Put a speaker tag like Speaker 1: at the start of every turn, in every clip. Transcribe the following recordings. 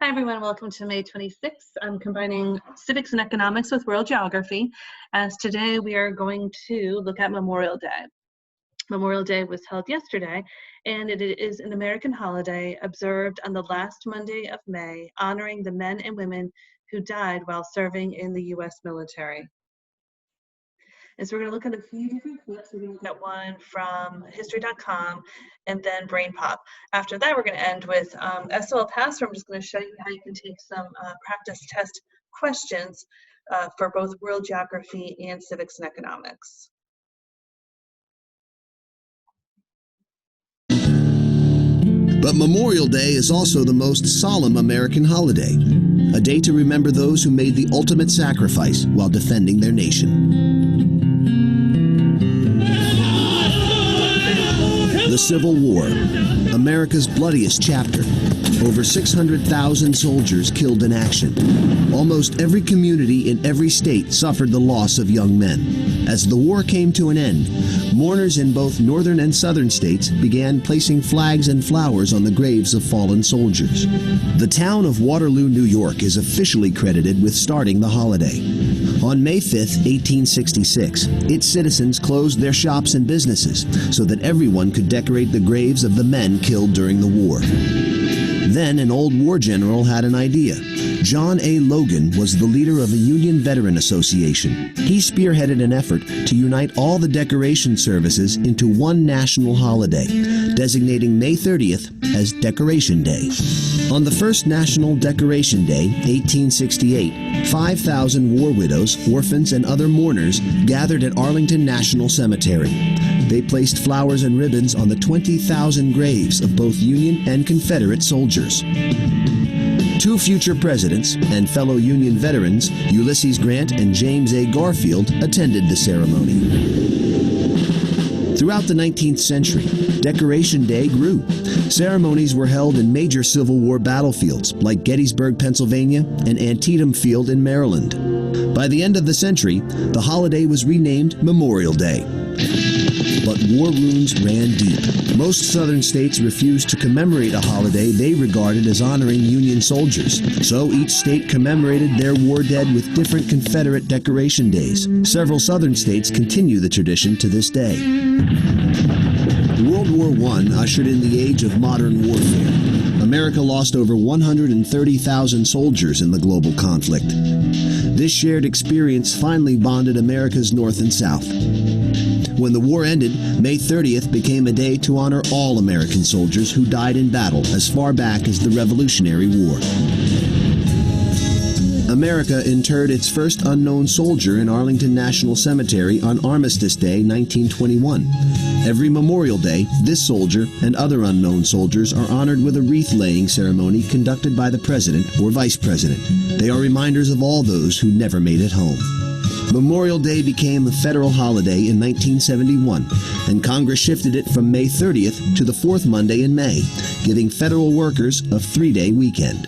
Speaker 1: Hi everyone, welcome to May 26th. I'm combining civics and economics with world geography, as today we are going to look at Memorial Day. Memorial Day was held yesterday, and it is an American holiday observed on the last Monday of May, honoring the men and women who died while serving in the U.S. military. And so we're going to look at a few different clips. We're going to look at one from history.com and then Brain Pop. After that, we're going to end with SOL Pass, where I'm just going to show you how you can take some practice test questions for both world geography and civics and economics.
Speaker 2: But Memorial Day is also the most solemn American holiday, a day to remember those who made the ultimate sacrifice while defending their nation. The Civil War, America's bloodiest chapter. Over 600,000 soldiers killed in action. Almost every community in every state suffered the loss of young men. As the war came to an end, mourners in both northern and southern states began placing flags and flowers on the graves of fallen soldiers. The town of Waterloo, New York is officially credited with starting the holiday. On May 5, 1866, its citizens closed their shops and businesses so that everyone could decorate the graves of the men killed during the war. Then an old war general had an idea. John A. Logan was the leader of a Union Veteran Association. He spearheaded an effort to unite all the decoration services into one national holiday, designating May 30th as Decoration Day. On the first National Decoration Day, 1868, 5,000 war widows, orphans, and other mourners gathered at Arlington National Cemetery. They placed flowers and ribbons on the 20,000 graves of both Union and Confederate soldiers. Two future presidents and fellow Union veterans, Ulysses Grant and James A. Garfield, attended the ceremony. Throughout the 19th century, Decoration Day grew. Ceremonies were held in major Civil War battlefields like Gettysburg, Pennsylvania, and Antietam Field in Maryland. By the end of the century, the holiday was renamed Memorial Day. But war wounds ran deep. Most southern states refused to commemorate a holiday they regarded as honoring Union soldiers. So each state commemorated their war dead with different Confederate decoration days. Several southern states continue the tradition to this day. World War I ushered in the age of modern warfare. America lost over 130,000 soldiers in the global conflict. This shared experience finally bonded America's North and South. When the war ended, May 30th became a day to honor all American soldiers who died in battle as far back as the Revolutionary War. America interred its first unknown soldier in Arlington National Cemetery on Armistice Day, 1921. Every Memorial Day, this soldier and other unknown soldiers are honored with a wreath-laying ceremony conducted by the President or Vice President. They are reminders of all those who never made it home. Memorial Day became a federal holiday in 1971, and Congress shifted it from May 30th to the fourth Monday in May, giving federal workers a 3-day weekend.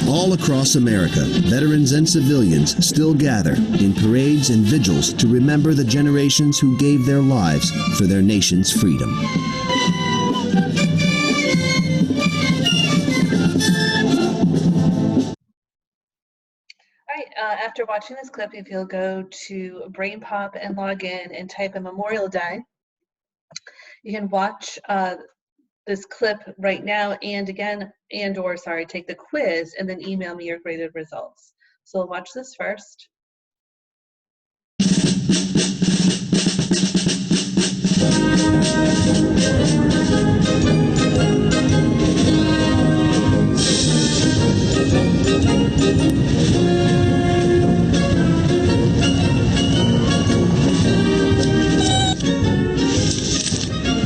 Speaker 2: All across America, veterans and civilians still gather in parades and vigils to remember the generations who gave their lives for their nation's freedom.
Speaker 1: After watching this clip, if you'll go to Brain Pop and log in and type in Memorial Day, you can watch this clip right now and take the quiz and then email me your graded results. So we'll watch this first.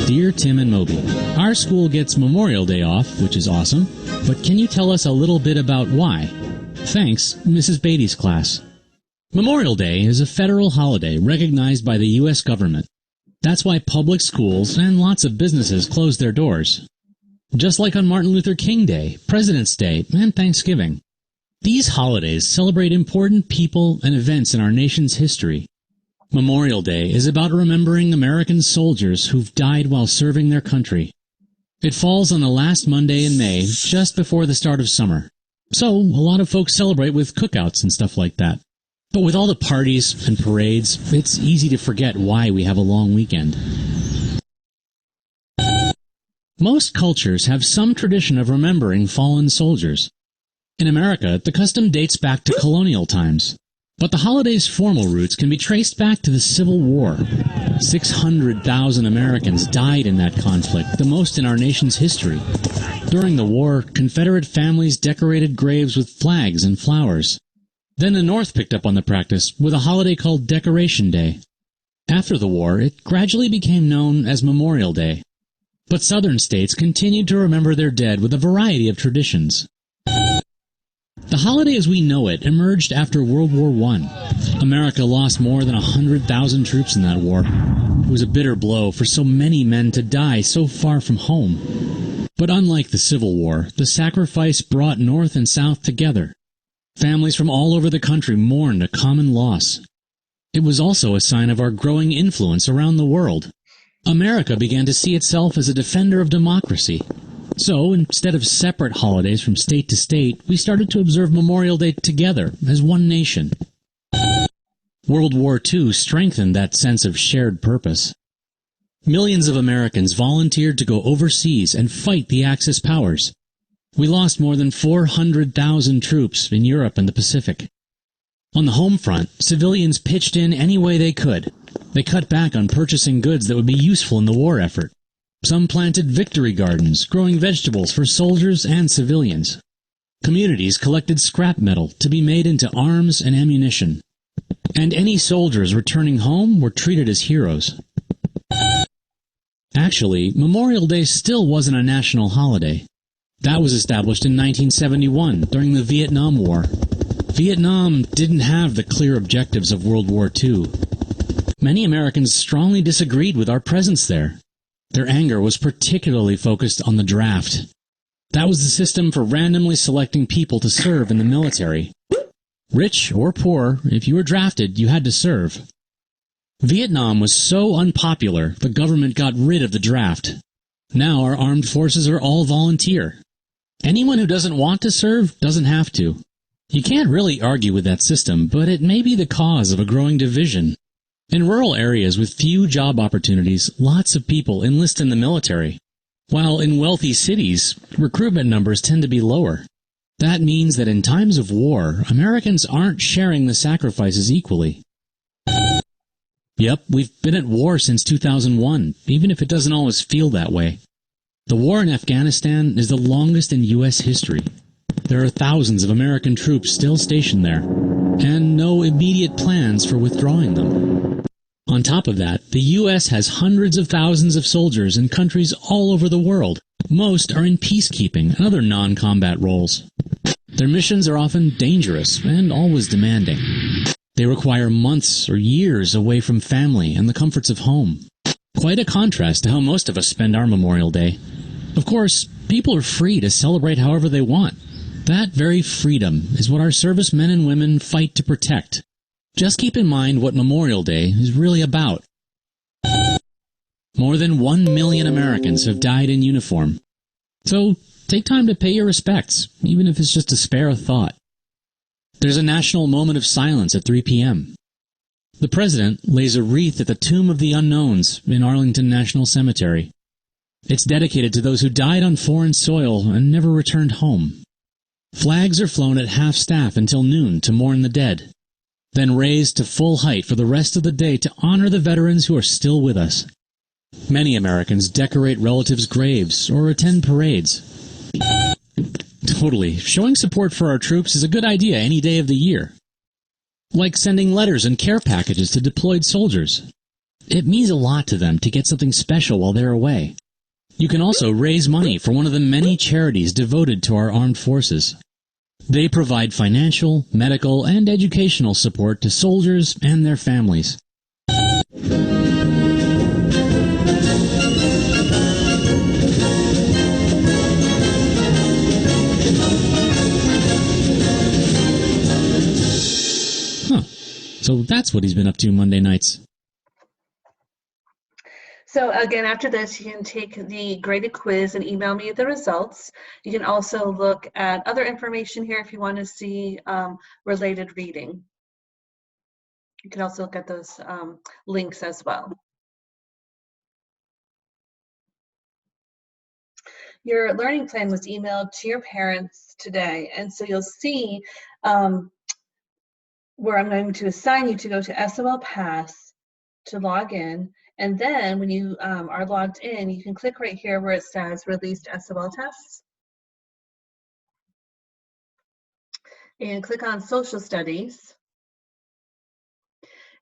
Speaker 3: Dear Tim and Moby, our school gets Memorial Day off, which is awesome, but can you tell us a little bit about why? Thanks, Mrs. Beatty's class. Memorial Day is a federal holiday recognized by the U.S. government. That's why public schools and lots of businesses close their doors. Just like on Martin Luther King Day, President's Day, and Thanksgiving. These holidays celebrate important people and events in our nation's history. Memorial Day is about remembering American soldiers who've died while serving their country. It falls on the last Monday in May, just before the start of summer. So, a lot of folks celebrate with cookouts and stuff like that. But with all the parties and parades, it's easy to forget why we have a long weekend. Most cultures have some tradition of remembering fallen soldiers. In America, the custom dates back to colonial times. But the holiday's formal roots can be traced back to the Civil War. 600,000 Americans died in that conflict, the most in our nation's history. During the war, Confederate families decorated graves with flags and flowers. Then the North picked up on the practice with a holiday called Decoration Day. After the war, it gradually became known as Memorial Day. But Southern states continued to remember their dead with a variety of traditions. The holiday as we know it emerged after World War I. America lost more than 100,000 troops in that war. It was a bitter blow for so many men to die so far from home. But unlike the Civil War, the sacrifice brought North and South together. Families from all over the country mourned a common loss. It was also a sign of our growing influence around the world. America began to see itself as a defender of democracy. So, instead of separate holidays from state to state, we started to observe Memorial Day together, as one nation. World War II strengthened that sense of shared purpose. Millions of Americans volunteered to go overseas and fight the Axis powers. We lost more than 400,000 troops in Europe and the Pacific. On the home front, civilians pitched in any way they could. They cut back on purchasing goods that would be useful in the war effort. Some planted victory gardens, growing vegetables for soldiers and civilians. Communities collected scrap metal to be made into arms and ammunition. And any soldiers returning home were treated as heroes. Actually, Memorial Day still wasn't a national holiday. That was established in 1971 during the Vietnam War. Vietnam didn't have the clear objectives of World War II. Many Americans strongly disagreed with our presence there. Their anger was particularly focused on the draft. That was the system for randomly selecting people to serve in the military. Rich or poor, if you were drafted, you had to serve. Vietnam was so unpopular, the government got rid of the draft. Now our armed forces are all volunteer. Anyone who doesn't want to serve doesn't have to. You can't really argue with that system, but it may be the cause of a growing division. In rural areas with few job opportunities, lots of people enlist in the military, while in wealthy cities, recruitment numbers tend to be lower. That means that in times of war, Americans aren't sharing the sacrifices equally. Yep, we've been at war since 2001, even if it doesn't always feel that way. The war in Afghanistan is the longest in U.S. history. There are thousands of American troops still stationed there, and no immediate plans for withdrawing them. On top of that, the U.S. has hundreds of thousands of soldiers in countries all over the world. Most are in peacekeeping and other non-combat roles. Their missions are often dangerous and always demanding. They require months or years away from family and the comforts of home. Quite a contrast to how most of us spend our Memorial Day. Of course, people are free to celebrate however they want. That very freedom is what our servicemen and women fight to protect. Just keep in mind what Memorial Day is really about. More than 1 million Americans have died in uniform. So, take time to pay your respects, even if it's just to spare a thought. There's a national moment of silence at 3 p.m. The President lays a wreath at the Tomb of the Unknowns in Arlington National Cemetery. It's dedicated to those who died on foreign soil and never returned home. Flags are flown at half-staff until noon to mourn the dead, then raised to full height for the rest of the day to honor the veterans who are still with us. Many Americans decorate relatives' graves or attend parades. Totally, showing support for our troops is a good idea any day of the year. Like sending letters and care packages to deployed soldiers. It means a lot to them to get something special while they're away. You can also raise money for one of the many charities devoted to our armed forces. They provide financial, medical, and educational support to soldiers and their families. So that's what he's been up to Monday nights.
Speaker 1: So again, after this, you can take the graded quiz and email me the results. You can also look at other information here if you want to see related reading. You can also look at those links as well. Your learning plan was emailed to your parents today, and so you'll see where I'm going to assign you to go to SOL Pass to log in, and then when you are logged in, you can click right here where it says Released SOL Tests, and click on Social Studies.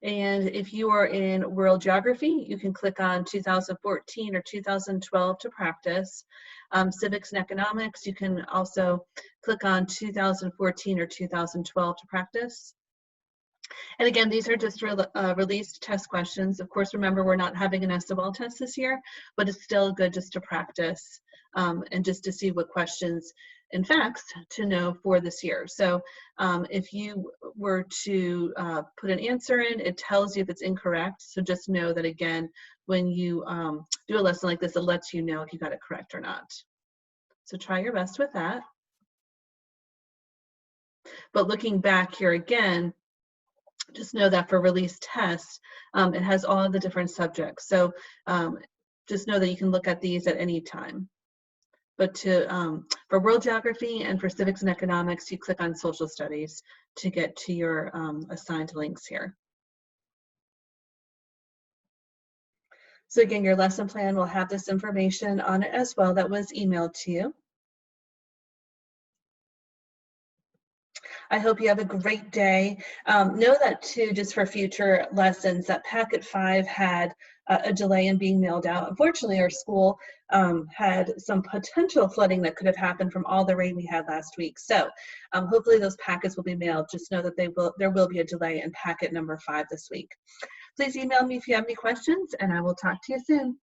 Speaker 1: And if you are in World Geography, you can click on 2014 or 2012 to practice. Civics and Economics, you can also click on 2014 or 2012 to practice. And again, these are just released test questions. Of course, remember, we're not having an SOL test this year, but it's still good just to practice and just to see what questions and facts to know for this year. So if you were to put an answer in, it tells you if it's incorrect. So just know that, again, when you do a lesson like this, it lets you know if you got it correct or not. So try your best with that. But looking back here again, just know that for release tests, it has all of the different subjects. So just know that you can look at these at any time. But for World Geography and for Civics and Economics, you click on Social Studies to get to your assigned links here. So again, your lesson plan will have this information on it as well that was emailed to you. I hope you have a great day. Know that too, just for future lessons, that Packet 5 had a delay in being mailed out. Unfortunately, our school had some potential flooding that could have happened from all the rain we had last week. So hopefully those packets will be mailed. Just know that there will be a delay in packet number 5 this week. Please email me if you have any questions, and I will talk to you soon.